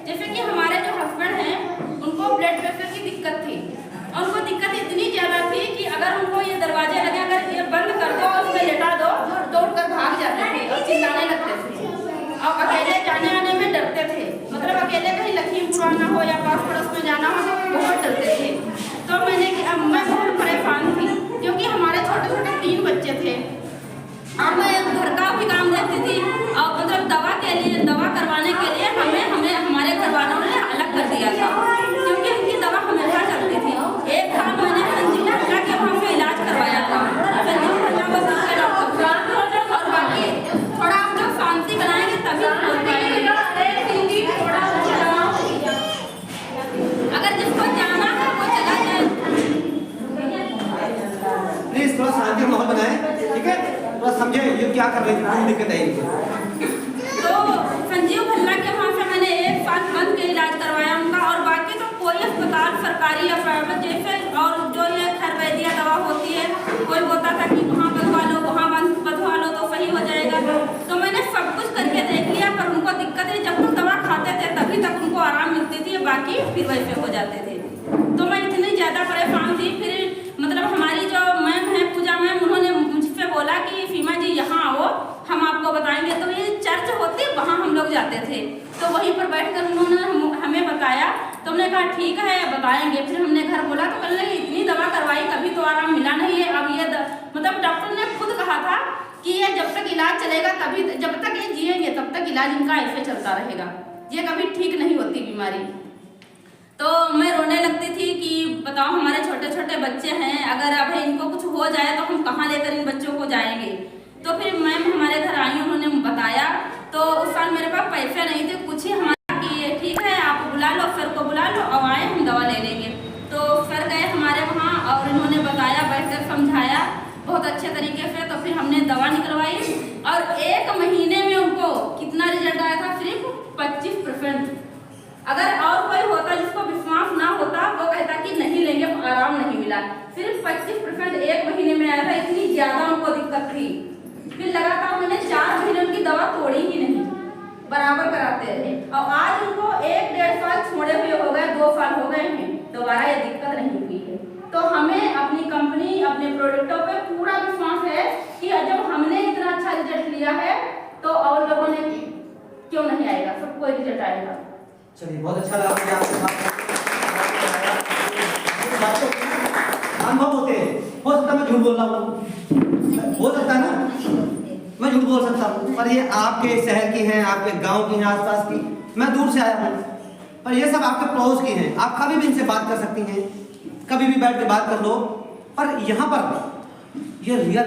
जैसे कि हमारे जो हस्बैंड हैं उनको ब्लड प्रेशर की दिक्कत थी और उनको दिक्कत इतनी ज़्यादा थी कि अगर उनको ये दरवाजे लगे, अगर ये बंद कर दो और उसमें लेटा दो तो उठकर भाग जाते थे और चिल्लाने लगते थे और अकेले जाने आने में डरते थे। मतलब अकेले कहीं लखीमपुर आना हो या पास पड़ोस में जाना हो तो बहुत डरते थे। तो मैं बहुत परेशान थी क्योंकि हमारे छोटे छोटे 3 बच्चे थे और मैं घर का भी काम देखती थी और मतलब दवा करवाने के लिए हमें हमारे घर वालों ने अलग कर दिया था क्योंकि उनकी दवा हमेशा चलती थी। एक साल मैंने संजीव भल्ला के वहाँ से इलाज करवाया था, संजीव भल्ला को सबके डॉक्टर, और बाकी थोड़ा हम लोग शांति बनाएंगे तभी हो पाएंगे। अगर जिसको जाना है वो चला जाए। प्लीज थोड़ा शांति माहौल बनाए, ठीक है? थोड़ा समझे ये क्या कर रही थी, क्या दिक्कत है इनको। तो संजीव भल्ला के वहाँ से मैंने एक साल बंद के इलाज करवाया उनका, और बाकी तो कोई अस्पताल सरकारी या प्राइवेट जैसे और जो ये खैरवैदिया दवा होती है, कोई बोलता था कि वहाँ बंधवा लो तो सही हो जाएगा। तो मैंने सब कुछ करके देख लिया पर उनको दिक्कत है, जब तक दवा खाते थे तभी तक उनको आराम मिलती थी, बाकी फिर वैसे हो जाते थे। तो मैं इतनी ज़्यादा परेशान थी। फिर मतलब हमारी जो मैम है पूजा मैम, उन्होंने मुझसे बोला कि सीमा जी यहाँ आओ हम आपको बताएंगे। तो ये चर्च होती है वहाँ हम लोग जाते थे, तो वहीं पर बैठकर उन्होंने हमें बताया। तो हमने कहा ठीक है बताएंगे। फिर हमने घर बोला तो कहने लगे इतनी दवा करवाई कभी तो आराम मिला नहीं है। अब ये मतलब डॉक्टर ने खुद कहा था कि ये जब तक इलाज चलेगा तभी, जब तक ये जिएंगे तब तक इलाज इनका ऐसे चलता रहेगा, ये कभी ठीक नहीं होती बीमारी। तो मैं रोने लगती थी कि बताओ हमारे छोटे छोटे बच्चे हैं, अगर अब इनको कुछ हो जाए तो हम कहाँ लेकर इन बच्चों को जाएंगे। तो फिर मैम हमारे घर आई, उन्होंने बताया। तो उस साल मेरे पास पैसे नहीं थे, कुछ ही हमारा कि ठीक है आप बुला लो, सर को बुला लो और आए हम दवा ले लेंगे। तो सर गए हमारे वहाँ और इन्होंने बताया, बैठकर समझाया बहुत अच्छे तरीके से। तो फिर हमने दवा निकलवाई और 1 महीने में उनको कितना रिजल्ट आया था, सिर्फ 25%। अगर और कोई होता जिसको विश्वास ना होता वो कहता कि नहीं लेंगे आराम नहीं मिला, सिर्फ 25% 1 महीने में आया था। इतनी ज्यादा उनको दिक्कत थी। फिर लगातार मैंने 4 महीने उनकी दवा तोड़ी ही नहीं, बराबर कराते रहे। और आज उनको 1-1.5 साल छोड़े हुए हो गए, 2 साल हो गए हैं, दोबारा ये दिक्कत नहीं हुई है। तो हमें अपनी कंपनी अपने प्रोडक्टों पे पूरा विश्वास है कि जब हमने इतना अच्छा रिजल्ट लिया है तो और लोगों ने क्यों नहीं आएगा, सबको रिजल्ट आएगा। चलिए बहुत अच्छा लगा मुझे आपके अनुभव होते हैं। हो सकता है मैं झूठ बोल रहा हूँ, हो सकता है ना मैं झूठ बोल सकता हूँ, पर ये आपके शहर की हैं, आपके गांव की हैं, आसपास की, मैं दूर से आया हूँ, पर ये सब आपके पड़ोस की हैं। आप कभी भी इनसे बात कर सकती हैं, कभी भी बैठ के बात कर लो। पर यहाँ पर ये रियल